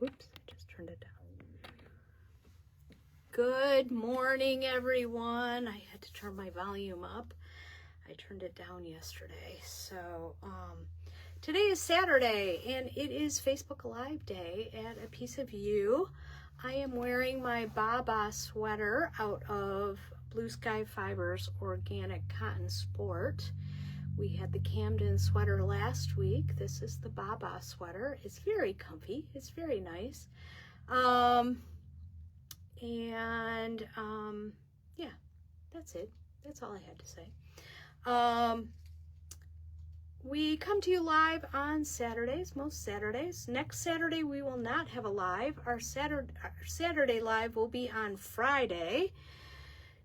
Oops, I just turned it down. Good morning, everyone. I had to turn my volume up. I turned it down yesterday. So, today is Saturday, and it is Facebook Live Day at A Piece of You. I am wearing my Baba sweater out of Blue Sky Fibers Organic Cotton Sport. We had the Camden sweater last week. This is the Baba sweater. It's very comfy. It's very nice. Yeah, that's it. That's all I had to say. We come to you live on Saturdays, most Saturdays. Next Saturday, we will not have a live. Our Saturday live will be on Friday,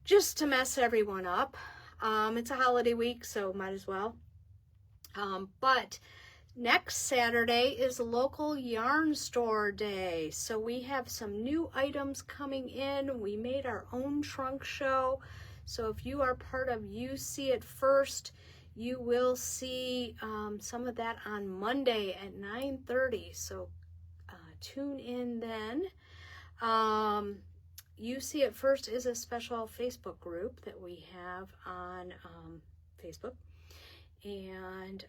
just to mess everyone up. It's a holiday week, so might as well. But next Saturday is local yarn store day. So we have some new items coming in. We made our own trunk show. So if you are part of You See It First, you will see some of that on Monday at 9:30. So tune in then. You See It First is a special Facebook group that we have on Facebook. And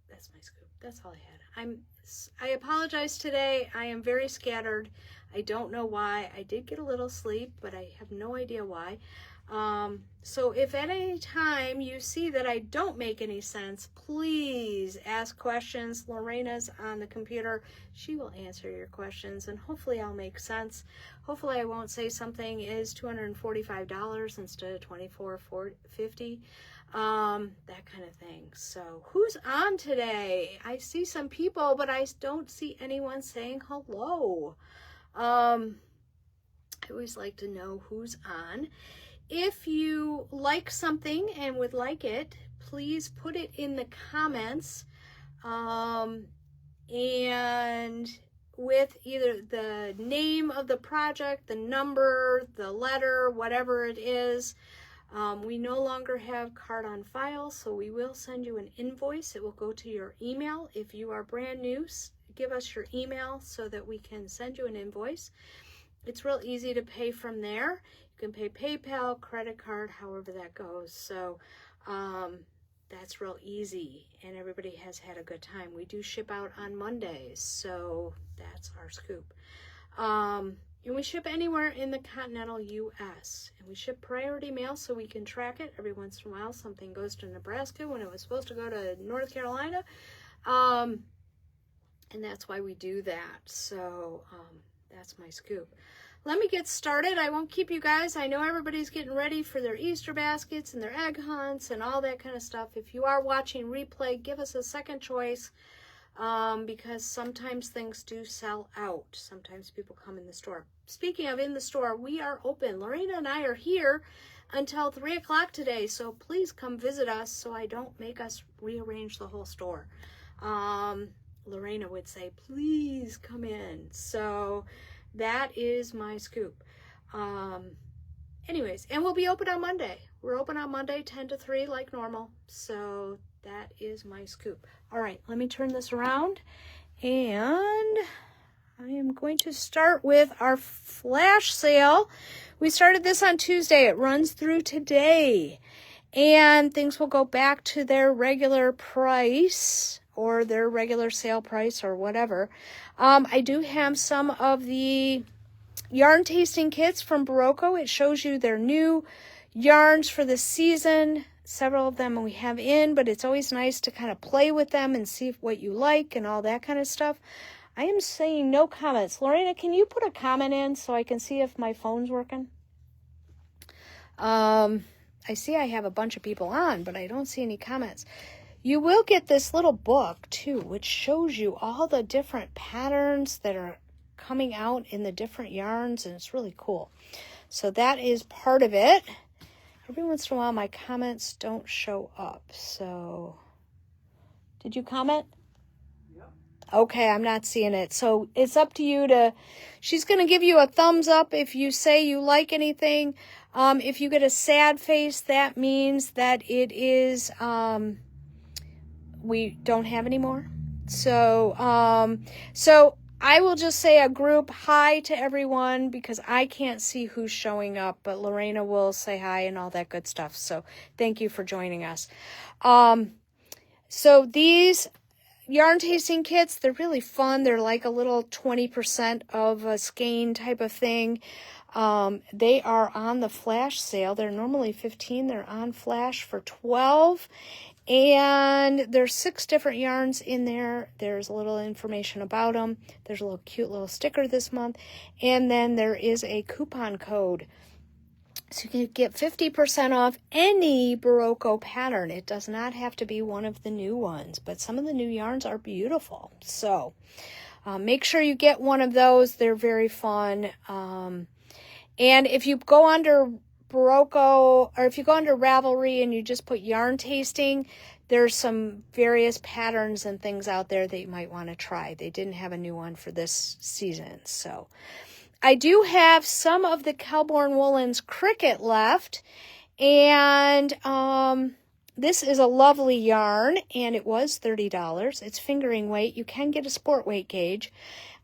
that's my scoop. That's all I had. I apologize today. I am very scattered. I don't know why. I did get a little sleep, but I have no idea why. So if at any time you see that I don't make any sense, please ask questions. Lorena's on the computer. She will answer your questions, and hopefully I'll make sense. Hopefully I won't say something is $245 instead of $24.50. That kind of thing. So who's on today? I see some people, but I don't see anyone saying hello. I always like to know who's on. If you like something and would like it, please put it in the comments, and with either the name of the project, the number, the letter, whatever it is. We no longer have card on file, so we will send you an invoice. It will go to your email. If you are brand new, give us your email so that we can send you an invoice. It's real easy to pay from there. You can pay PayPal, credit card, however that goes. So that's real easy, and everybody has had a good time. We do ship out on Mondays, so that's our scoop. And we ship anywhere in the continental U.S. And we ship priority mail so we can track it. Every once in a while, something goes to Nebraska when it was supposed to go to North Carolina. And that's why we do that. So that's my scoop. Let me get started. I won't keep you guys. I know everybody's getting ready for their Easter baskets and their egg hunts and all that kind of stuff. If you are watching replay, give us a second choice, because sometimes things do sell out. Sometimes people come in the store. Speaking of in the store, we are open. Lorena and I are here until 3 o'clock today, so please come visit us so I don't make us rearrange the whole store. Lorena would say, please come in. So that is my scoop. Anyways, and we'll be open on Monday. We're open on Monday 10 to 3 like normal. So that is my scoop. All right, let me turn this around, and I am going to start with our flash sale. We started this on Tuesday. It runs through today, and things will go back to their regular price or their regular sale price or whatever. I do have some of the yarn tasting kits from Barocco. It shows you their new yarns for the season. Several of them we have in, but it's always nice to kind of play with them and see what you like and all that kind of stuff. I am saying no comments. Lorena, can you put a comment in so I can see if my phone's working? I see I have a bunch of people on, but I don't see any comments. You will get this little book, too, which shows you all the different patterns that are coming out in the different yarns, and it's really cool. So that is part of it. Every once in a while, my comments don't show up. So, did you comment? Yep. Okay, I'm not seeing it. So it's up to you to, she's going to give you a thumbs up if you say you like anything. If you get a sad face, that means that it is, we don't have any more. So, I will just say a group hi to everyone because I can't see who's showing up, but Lorena will say hi and all that good stuff. So thank you for joining us. So these yarn tasting kits, they're really fun. They're like a little 20% of a skein type of thing. They are on the flash sale. They're normally $15. They're on flash for $12. And there's 6 different yarns in there. There's a little information about them. There's a little cute little sticker this month. And then there is a coupon code. So you can get 50% off any Barocco pattern. It does not have to be one of the new ones, but some of the new yarns are beautiful. So make sure you get one of those. They're very fun. And if you go under Barocco, or if you go under Ravelry and you just put yarn tasting, there's some various patterns and things out there that you might want to try. They didn't have a new one for this season. So I do have some of the Kelbourne Woolens Cricket left, and this is a lovely yarn, and it was $30. It's fingering weight. You can get a sport weight gauge.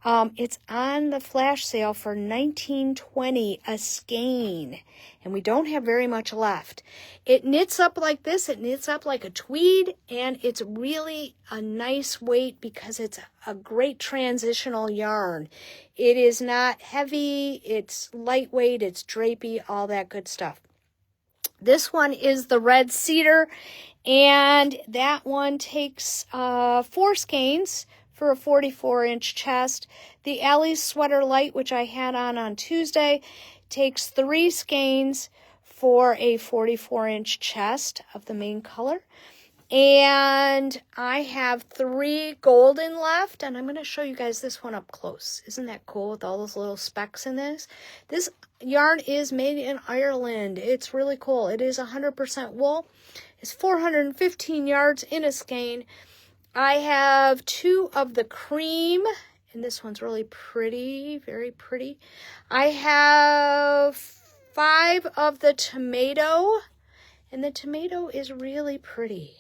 It's on the flash sale for $19.20 a skein, and we don't have very much left. It knits up like this. It knits up like a tweed, and it's really a nice weight because it's a great transitional yarn. It is not heavy. It's lightweight. It's drapey, all that good stuff. This one is the Red Cedar, and that one takes 4 skeins for a 44-inch chest. The Allie's Sweater Light, which I had on Tuesday, takes 3 skeins for a 44-inch chest of the main color. And I have 3 golden left, and I'm going to show you guys this one up close. Isn't that cool with all those little specks in this? This yarn is made in Ireland. It's really cool. It is 100% wool. It's 415 yards in a skein. I have 2 of the cream, and this one's really pretty, very pretty. I have 5 of the tomato, and the tomato is really pretty.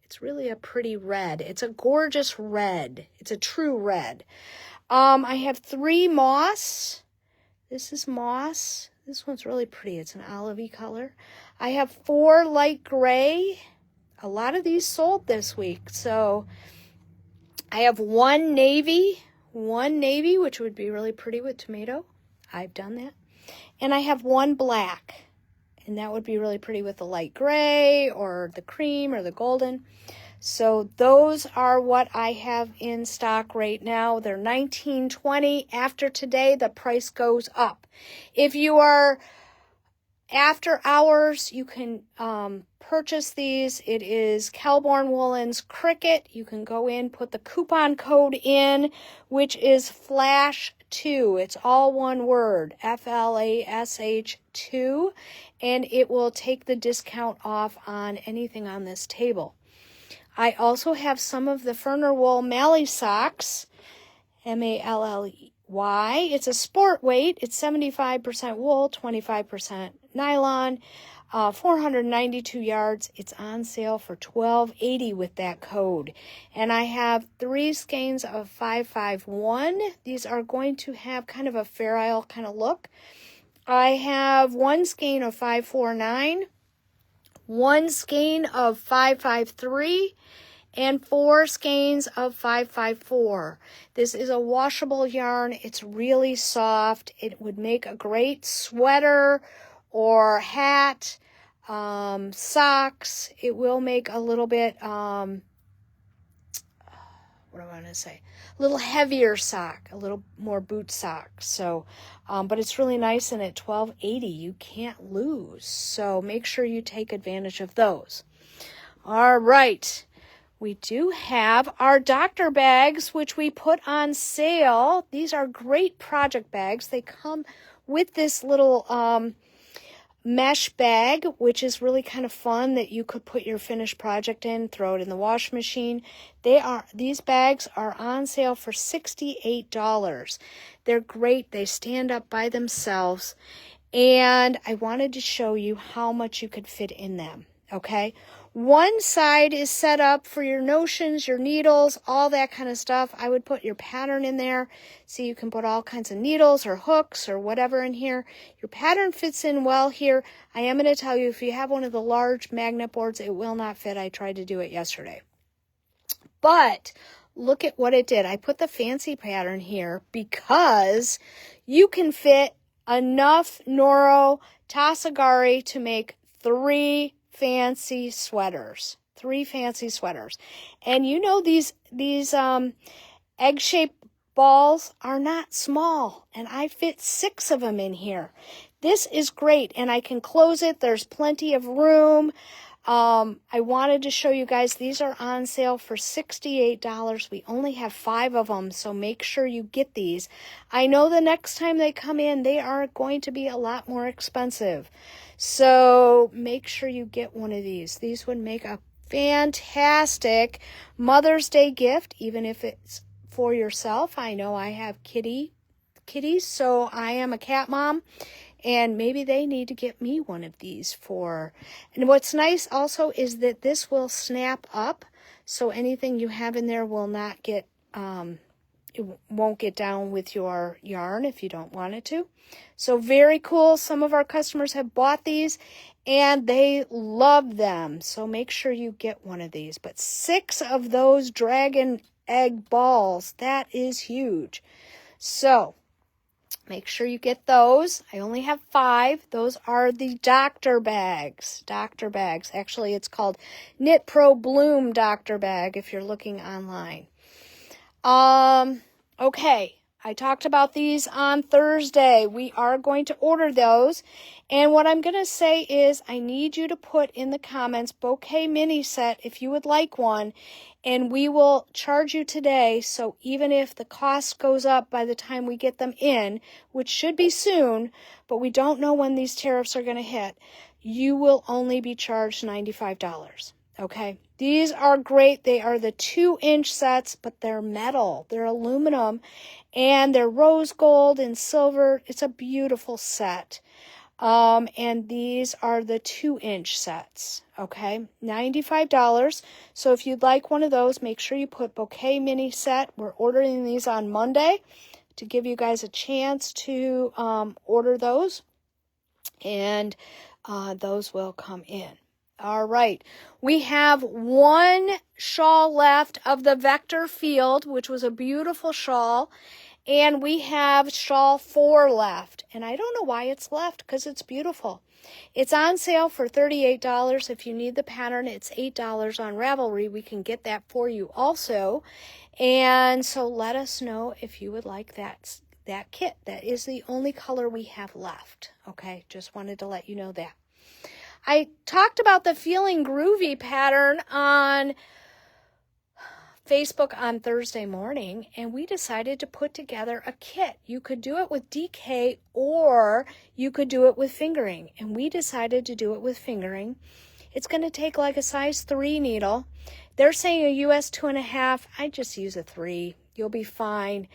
It's really a pretty red. It's a gorgeous red. It's a true red. I have 3 moss. This is moss. This one's really pretty. It's an olivey color. I have 4 light gray. A lot of these sold this week. So I have 1 navy, which would be really pretty with tomato. I've done that. And I have 1 black, and that would be really pretty with the light gray or the cream or the golden. So those are what I have in stock right now. They're $19.20. After today, the price goes up. If you are after hours, you can purchase these. It is Kelbourne Woolens Cricket. You can go in, put the coupon code in, which is FLASH2. It's all one word, FLASH2, and it will take the discount off on anything on this table. I also have some of the Ferner Wool Mally socks, Mally. It's a sport weight. It's 75% wool, 25% nylon, 492 yards. It's on sale for $12.80 with that code. And I have 3 skeins of 551. These are going to have kind of a Fair Isle kind of look. I have 1 skein of 549, 1 skein of 553, and 4 skeins of 554. This is a washable yarn. It's really soft. It would make a great sweater or hat, socks. It will make a little bit, what do I want to say? A little heavier sock, a little more boot sock. So, but it's really nice, and at $12.80, you can't lose. So make sure you take advantage of those. All right. We do have our doctor bags, which we put on sale. These are great project bags. They come with this little mesh bag, which is really kind of fun that you could put your finished project in, throw it in the wash machine. These bags are on sale for $68. They're great. They stand up by themselves. And I wanted to show you how much you could fit in them. Okay. One side is set up for your notions, your needles, all that kind of stuff. I would put your pattern in there so you can put all kinds of needles or hooks or whatever in here. Your pattern fits in well here. I am going to tell you, if you have one of the large magnet boards, it will not fit. I tried to do it yesterday. But look at what it did. I put the fancy pattern here because you can fit enough Noro Tasagari to make 3 fancy sweaters. 3 fancy sweaters. And you know these egg-shaped balls are not small, and I fit 6 of them in here. This is great, and I can close it. There's plenty of room. I wanted to show you guys, these are on sale for $68. We only have 5 of them, so make sure you get these. I know the next time they come in, they are going to be a lot more expensive. So make sure you get one of these. These would make a fantastic Mother's Day gift, even if it's for yourself. I know I have kitties, so I am a cat mom. And maybe they need to get me one of these for. And what's nice also is that this will snap up. So anything you have in there will not get, it won't get down with your yarn if you don't want it to. So very cool. Some of our customers have bought these and they love them. So make sure you get one of these. But 6 of those dragon egg balls, that is huge. So make sure you get those. I only have 5. Those are the doctor bags. Doctor bags. Actually, it's called Knit Pro Bloom Doctor Bag if you're looking online. Okay. I talked about these on Thursday. We are going to order those. And what I'm going to say is I need you to put in the comments bouquet mini set if you would like one. And we will charge you today. So even if the cost goes up by the time we get them in, which should be soon, but we don't know when these tariffs are going to hit, you will only be charged $95. Okay, these are great. They are the 2-inch sets, but they're metal, they're aluminum, and they're rose gold and silver. It's a beautiful set. And these are the 2-inch sets. Okay, $95. So if you'd like one of those, make sure you put bouquet mini set. We're ordering these on Monday to give you guys a chance to order those, and those will come in. All right, we have 1 shawl left of the Vector Field, which was a beautiful shawl, and we have shawl 4 left, and I don't know why it's left because it's beautiful. It's on sale for $38. If you need the pattern, it's $8 on Ravelry. We can get that for you also, and so let us know if you would like that kit. That is the only color we have left. Okay, just wanted to let you know that. I talked about the Feeling Groovy pattern on Facebook on Thursday morning, and we decided to put together a kit. You could do it with DK or you could do it with fingering, and we decided to do it with fingering. It's going to take like a size 3 needle. They're saying a US 2.5. I just use a 3. You'll be fine.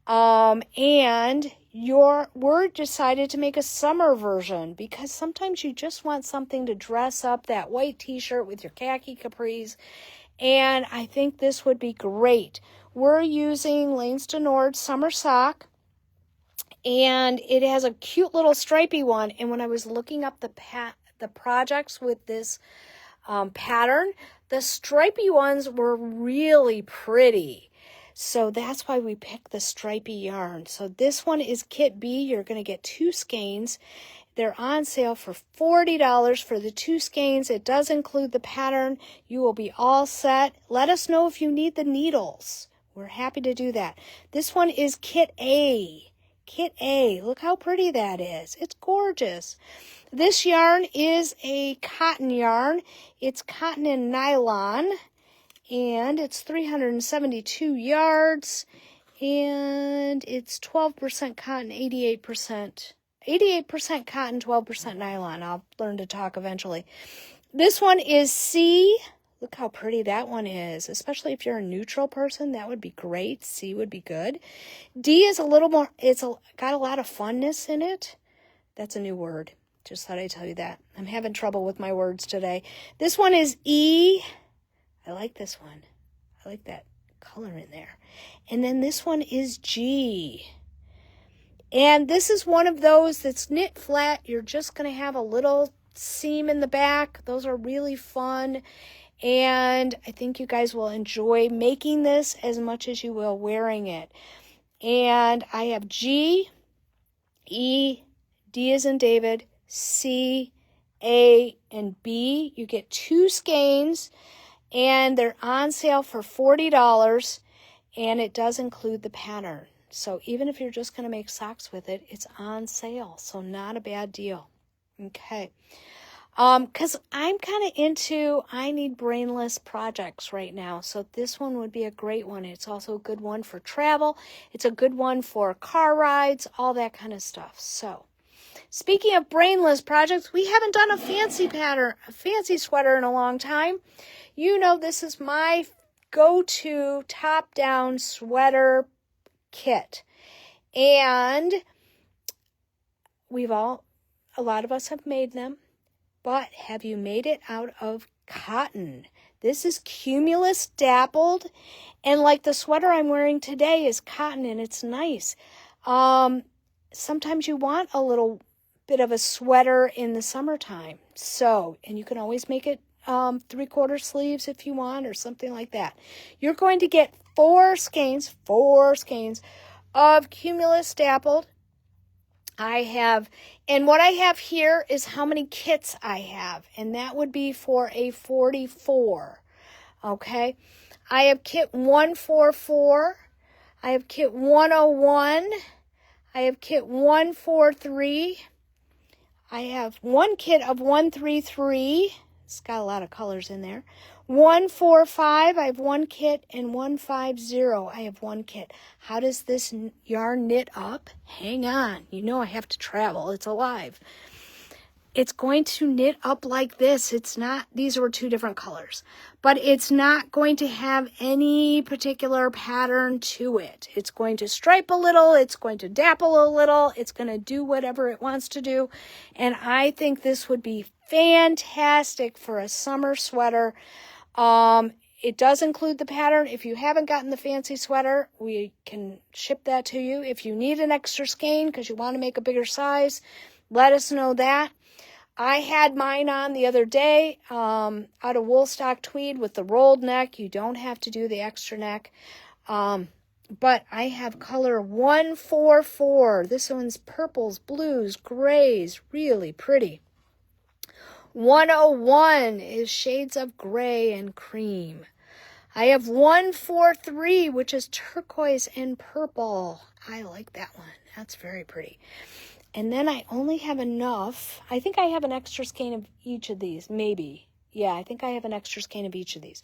And we're decided to make a summer version because sometimes you just want something to dress up that white t-shirt with your khaki capris. And I think this would be great. We're using Lanes de Nord Summer Sock. And it has a cute little stripy one. And when I was looking up the projects with this pattern, the stripy ones were really pretty. So that's why we picked the stripy yarn. So this one is Kit B. You're going to get 2 skeins. They're on sale for $40 for the 2 skeins. It does include the pattern. You will be all set. Let us know if you need the needles. We're happy to do that. This one is Kit A. Kit A. Look how pretty that is. It's gorgeous. This yarn is a cotton yarn. It's cotton and nylon. And it's 372 yards, and it's 12% cotton, 88% cotton, 12% nylon. I'll learn to talk eventually. This one is C. Look how pretty that one is, especially if you're a neutral person. That would be great. C would be good. D is a little more, got a lot of funness in it. That's a new word. Just thought I'd tell you that. I'm having trouble with my words today. This one is E. I like this one. I like that color in there. And then this one is G. And this is one of those that's knit flat. You're just going to have a little seam in the back. Those are really fun. And I think you guys will enjoy making this as much as you will wearing it. And I have G, E, D as in David, C, A, and B. You get 2 skeins, and they're on sale for $40, and it does include the pattern. So even if you're just going to make socks with it, it's on sale. So not a bad deal. Okay. Because I'm kind of into, I need brainless projects right now. So this one would be a great one. It's also a good one for travel. It's a good one for car rides, all that kind of stuff. So speaking of brainless projects, we haven't done a fancy sweater in a long time. You know, this is my go-to top-down sweater kit. And a lot of us have made them. But have you made it out of cotton? This is Cumulus dappled, and like the sweater I'm wearing today is cotton, and it's nice. Sometimes you want a little bit of a sweater in the summertime. So, and you can always make it 3/4 sleeves if you want, or something like that. You're going to get 4 skeins of Cumulus dappled. And what I have here is how many kits I have, and that would be for a 44, okay? I have kit 144, I have kit 101, I have kit 143, I have one kit of 133, it's got a lot of colors in there, 145, I have one kit, and 150, I have one kit. How does this yarn knit up? Hang on. You know I have to travel. It's alive. It's going to knit up like this. It's not, these were 2 different colors, but it's not going to have any particular pattern to it. It's going to stripe a little. It's going to dapple a little. It's going to do whatever it wants to do. And I think this would be fantastic for a summer sweater. It does include the pattern. If you haven't gotten the fancy sweater, we can ship that to you. If you need an extra skein because you want to make a bigger size, let us know that. I had mine on the other day out of Woolstock tweed with the rolled neck. You don't have to do the extra neck. But I have color 144. This one's purples, blues, grays, really pretty. 101 is shades of gray and cream. I have 143, which is turquoise and purple. I like that one. That's very pretty. And then I only have enough. I think I have an extra skein of each of these, maybe. Yeah, I think I have an extra skein of each of these.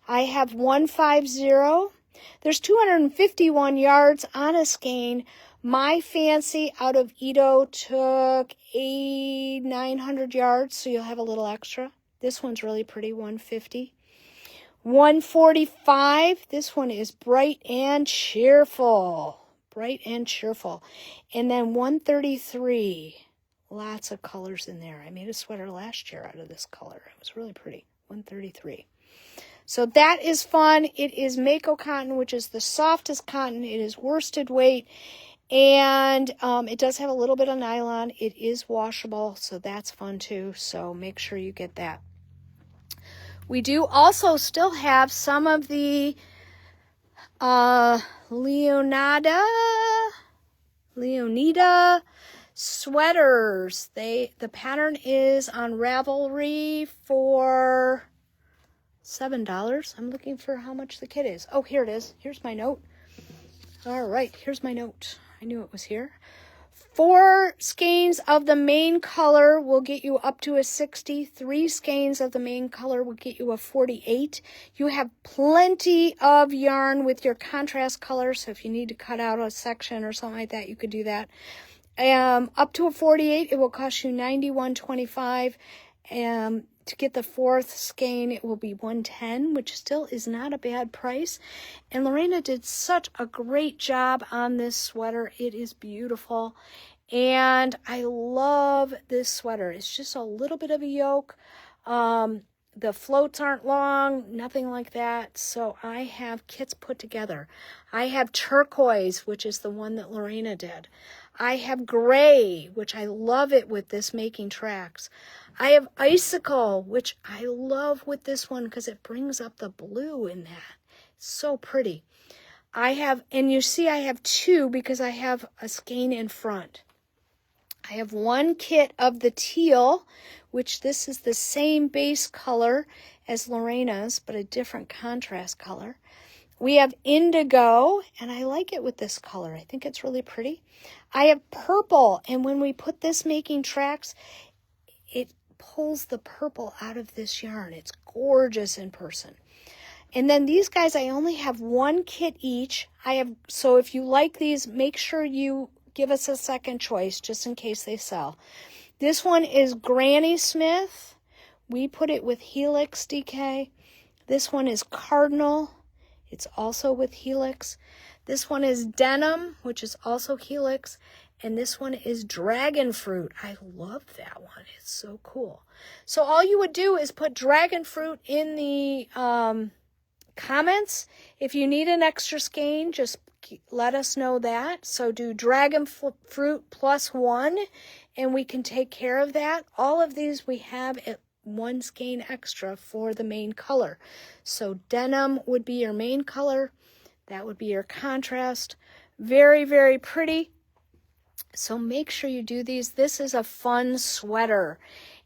I have 150. There's 251 yards on a skein. My fancy out of Ito took 900 yards, so you'll have a little extra. This one's really pretty, 150. 145, this one is bright and cheerful. Bright and cheerful. And then 133, lots of colors in there. I made a sweater last year out of this color. It was really pretty, 133. So that is fun. It is Mako cotton, which is the softest cotton. It is worsted weight. And it does have a little bit of nylon. It is washable, so that's fun too. So make sure you get that. We do also still have some of the Leonida sweaters. The pattern is on Ravelry for $7. I'm looking for how much the kit is. Oh, here it is. Here's my note. All right, here's my note. I knew it was here. 4 skeins of the main color will get you up to a 60. 3 skeins of the main color will get you a 48. You have plenty of yarn with your contrast color, so if you need to cut out a section or something like that, you could do that. Up to a 48, it will cost you $91.25. To get the 4th skein, it will be $110, which still is not a bad price. And Lorena did such a great job on this sweater. It is beautiful. And I love this sweater. It's just a little bit of a yoke. The floats aren't long, nothing like that. So I have kits put together. I have turquoise, which is the one that Lorena did. I have gray, which I love it with this Making Tracks. I have icicle, which I love with this one because it brings up the blue in that. It's so pretty. I have, and you see I have two because I have a skein in front. I have one kit of the teal, which this is the same base color as Lorena's, but a different contrast color. We have indigo, and I like it with this color. I think it's really pretty. I have purple, and when we put this Making Tracks, it pulls the purple out of this yarn. It's gorgeous in person. And then these guys, I only have one kit each. So if you like these, make sure you give us a second choice just in case they sell. This one is Granny Smith. We put it with Helix DK. This one is Cardinal. It's also with Helix. This one is Denim, which is also Helix. And this one is Dragon Fruit. I love that one. It's so cool. So all you would do is put Dragon Fruit in the comments. If you need an extra skein, just let us know that. So do Dragon Fruit +1, and we can take care of that. All of these we have at one skein extra for the main color. So Denim would be your main color. That would be your contrast. Very, very pretty. So make sure you do these. This is a fun sweater.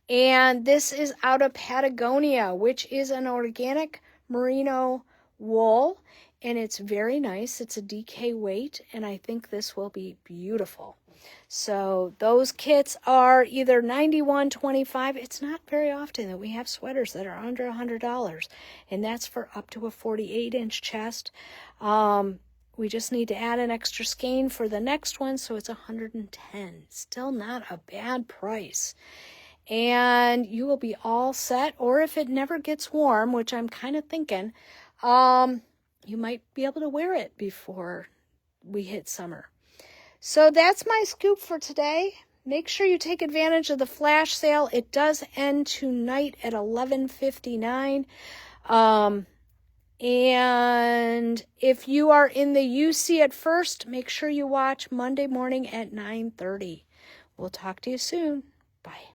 And this is out of Patagonia, which is an organic merino wool. And it's very nice. It's a DK weight. And I think this will be beautiful. So those kits are either $91.25. It's not very often that we have sweaters that are under $100. And that's for up to a 48-inch chest. We just need to add an extra skein for the next one, so it's $110. Still not a bad price. And you will be all set, or if it never gets warm, which I'm kind of thinking, you might be able to wear it before we hit summer. So that's my scoop for today. Make sure you take advantage of the flash sale. It does end tonight at 11:59. And if you are in the UC at First, make sure you watch Monday morning at 9:30. We'll talk to you soon. Bye.